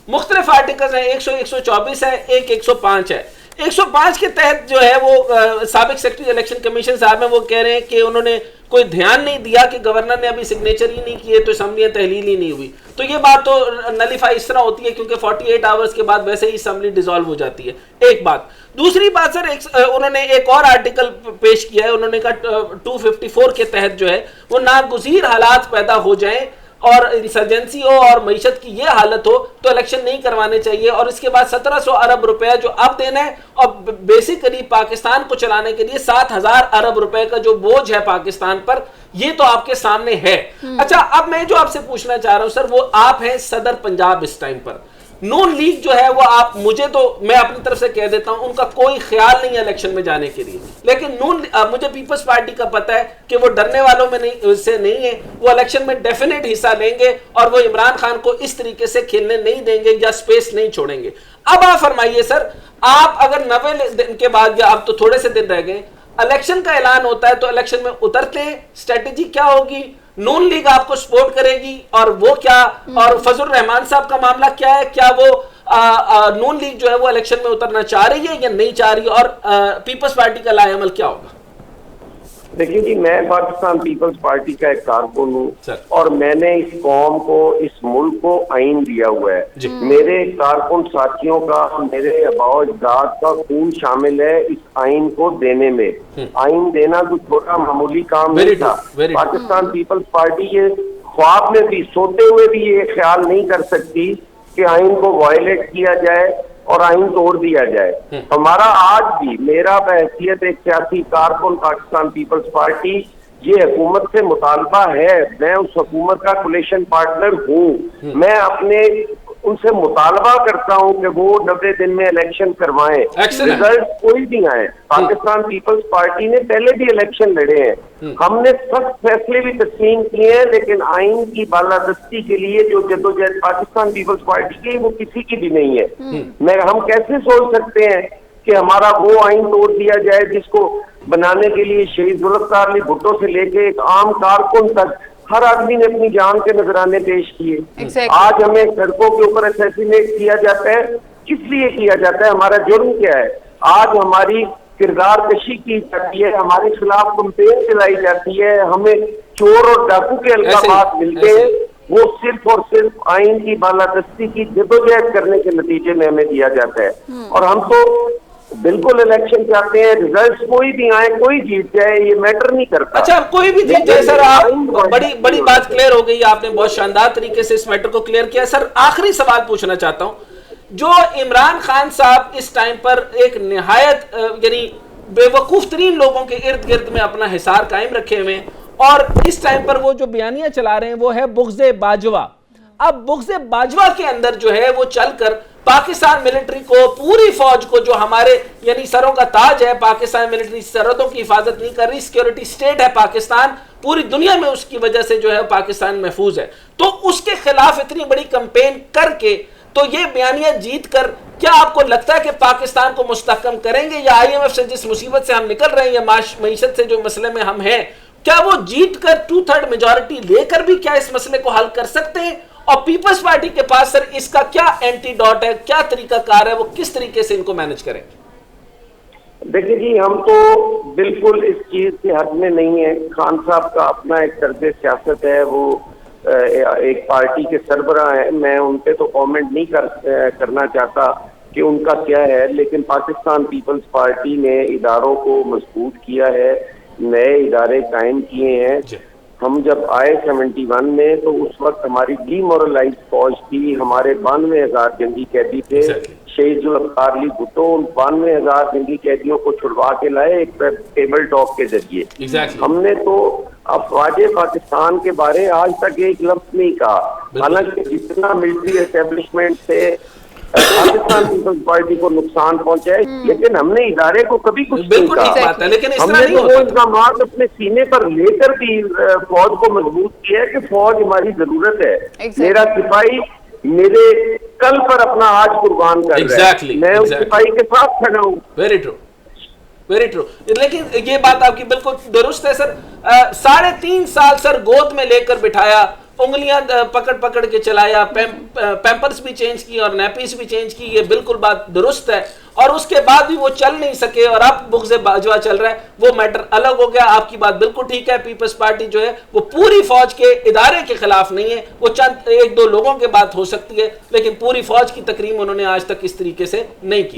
मुख्तलिफ आर्टिकल्स हैं, 100, 124 है, 105 है। 105 के तहत जो है वो साबिक सेक्रेटरी इलेक्शन कमीशन साहब हैं, वो कह रहे हैं कि उन्होंने कोई ध्यान नहीं दिया कि गवर्नर ने अभी सिग्नेचर ही नहीं किए तो असम्बलियां तहलील ही नहीं हुई। तो ये बात तो नलीफाई इस तरह होती है क्योंकि 48 आवर्स के बाद वैसे ही असम्बली डिसॉल्व हो जाती है। एक बात। दूसरी बात सर, उन्होंने एक और आर्टिकल पेश किया है, उन्होंने कहा 254 के तहत जो है वो नागुज़ीर हालात पैदा हो जाएं और इंसर्जेंसी हो और मईशत की ये हालत हो तो इलेक्शन नहीं करवाने चाहिए। और इसके बाद 1700 अरब रुपए जो अब देना है और बेसिकली पाकिस्तान को चलाने के लिए 7000 अरब रुपए का जो बोझ है पाकिस्तान पर, ये तो आपके सामने है। अच्छा, अब मैं जो आपसे पूछना चाह रहा हूं सर, वो आप हैं सदर पंजाब इस टाइम पर। नून लीग जो है वो आप, मुझे तो मैं अपनी तरफ से कह देता हूं उनका कोई ख्याल नहीं है इलेक्शन में जाने के लिए, लेकिन मुझे पीपल्स पार्टी का पता है कि वो डरने वालों में नहीं है, वो इलेक्शन में डेफिनेट हिस्सा लेंगे और वो इमरान खान को इस तरीके से खेलने नहीं देंगे या स्पेस नहीं छोड़ेंगे। अब आप फरमाइए सर, आप अगर 90 दिन के बाद या अब तो थोड़े से दिन रह गए इलेक्शन का ऐलान होता है तो इलेक्शन में उतरते हैं, स्ट्रेटेजी क्या होगी? नून लीग आपको सपोर्ट करेगी और वो क्या, और फजल रहमान साहब का मामला क्या है? क्या वो नून लीग जो है वो इलेक्शन में उतरना चाह रही है या नहीं चाह रही, और पीपल्स पार्टी का लाएअमल क्या होगा? देखिए जी, मैं पाकिस्तान पीपल्स पार्टी का एक कारकुन हूँ और मैंने इस कौम को, इस मुल्क को आइन दिया हुआ है। मेरे कारकुन साथियों का, मेरे आबाओ अजदाद का खून शामिल है इस आइन को देने में। आइन देना कोई छोटा मामूली काम नहीं था। पाकिस्तान पीपल्स पार्टी ये ख्वाब में भी, सोते हुए भी ये ख्याल नहीं कर सकती कि आइन को वायलेट किया जाए और आइन तोड़ दिया जाए। हमारा आज भी, मेरा बहैसियत एक सियासी कारकुन पाकिस्तान पीपल्स पार्टी, ये हुकूमत से मुतालबा है, मैं उस हुकूमत का कोलिशन पार्टनर हूँ, मैं अपने उनसे मुतालबा करता हूँ कि वो 90 दिन में इलेक्शन करवाएं, रिजल्ट कोई भी आए। पाकिस्तान पीपल्स पार्टी ने पहले भी इलेक्शन लड़े हैं, हमने सख्त फैसले भी तस्लीम किए हैं, लेकिन आइन की बालादस्ती के लिए जो जद्दोजहद पाकिस्तान पीपल्स पार्टी की, वो किसी की भी नहीं है। हम कैसे सोच सकते हैं कि हमारा वो आइन तोड़ दिया जाए जिसको बनाने के लिए शहीद जुल्फ़िकार अली भुट्टो से लेके एक आम कारकुन तक हर आदमी ने अपनी जान के नजराने पेश किए। आज हमें सड़कों के ऊपर असैसिनेट किया जाता है, किस लिए किया जाता है? हमारा जुर्म क्या है? आज हमारी किरदार कशी की जाती है, हमारे खिलाफ कंपेन चलाई जाती है, हमें चोर और डाकू के अल्काबात मिलते हैं, वो सिर्फ और सिर्फ आइन की बालादस्ती की जद्दोजहद करने के नतीजे में हमें दिया जाता है। और हम तो बिल्कुल इलेक्शन चाहते हैं, रिजल्ट कोई भी आए, कोई जीत जाए, ये मैटर नहीं करता। अच्छा, कोई भी जीत जाए सर, आप बड़ी बात क्लियर हो गई, आपने बहुत शानदार तरीके से इस मैटर को क्लियर किया। सर, आखिरी सवाल पूछना चाहता हूं, जो इमरान खान साहब इस टाइम पर एक निहायत यानी बेवकूफ तरीन लोगों के इर्द गिर्द में अपना हिसार कायम रखे हुए हैं और इस टाइम पर वो जो बयानियां चला रहे हैं वो है बुग़्ज़े बाजवा। अब बुग़्ज़े बाजवा के अंदर जो है वो चलकर पाकिस्तान मिलिट्री को, पूरी फौज को, जो हमारे यानी सरों का ताज है, पाकिस्तान मिलिट्री सरहदों की हिफाजत नहीं कर रही, सिक्योरिटी स्टेट है पाकिस्तान, पूरी दुनिया में उसकी वजह से जो है पाकिस्तान महफूज है, तो उसके खिलाफ इतनी बड़ी कैंपेन करके तो ये बयानियां जीत कर क्या आपको लगता है कि पाकिस्तान को मुस्तहकम करेंगे, या IMF से जिस मुसीबत से हम निकल रहे हैं या मईशत से जो मसले में हम हैं, क्या वो जीत कर 2/3 मेजॉरिटी लेकर भी क्या इस मसले को हल कर सकते हैं? और पीपल्स पार्टी के पास सर इसका क्या एंटीडोट है, क्या तरीकाकार है, वो किस तरीके से इनको मैनेज करें? देखिए जी, हम तो बिल्कुल इस चीज के हक में नहीं है। खान साहब का अपना एक तर्ज सियासत है, वो एक पार्टी के सरबराह है, मैं उन पे तो कमेंट नहीं करना चाहता कि उनका क्या है, लेकिन पाकिस्तान पीपल्स पार्टी ने इदारों को मजबूत किया है, नए इदारे कायम किए हैं। हम जब आए 71 में तो उस वक्त हमारी डीमोरलाइज फौज थी, हमारे 92,000 जंगी कैदी थे। शहीद जुल्फ़िकार अली भुट्टो 92,000 जंगी कैदियों को छुड़वा के लाए एक टेबल टॉक के जरिए। हमने तो अफवाज पाकिस्तान के बारे आज तक एक लफ्ज नहीं कहा, हालांकि जितना मिलिट्री एस्टेब्लिशमेंट से पाकिस्तान पीपल्स पार्टी को नुकसान पहुंचा है, लेकिन हमने इदारे को कभी कुछ नहीं कहा। लेकिन हमने तो वो इल्जाम अपने सीने पर लेकर भी फौज को मजबूत किया है कि फौज हमारी जरूरत है। मेरा सिपाही मेरे कल पर अपना आज कुर्बान कर रहा है, मैं उस सिपाही के साथ खड़ा हूँ। Very true, very true. लेकिन ये बात आपकी बिल्कुल दुरुस्त है सर। 3.5 साल सर गोद में लेकर बिठाया, उंगलियां पकड़ पकड़ के चलाया, पैम्पर्स भी चेंज की और नैपीज भी चेंज की, ये बिल्कुल बात दुरुस्त है, और उसके बाद भी वो चल नहीं सके और अब बुग़्ज़ बाजवा चल रहा है, वो मैटर अलग हो गया। आपकी बात बिल्कुल ठीक है, पीपल्स पार्टी जो है वो पूरी फौज के इदारे के खिलाफ नहीं है, वो चंद एक दो लोगों के बात हो सकती है, लेकिन पूरी फौज की तकरीम उन्होंने आज तक इस तरीके से नहीं की।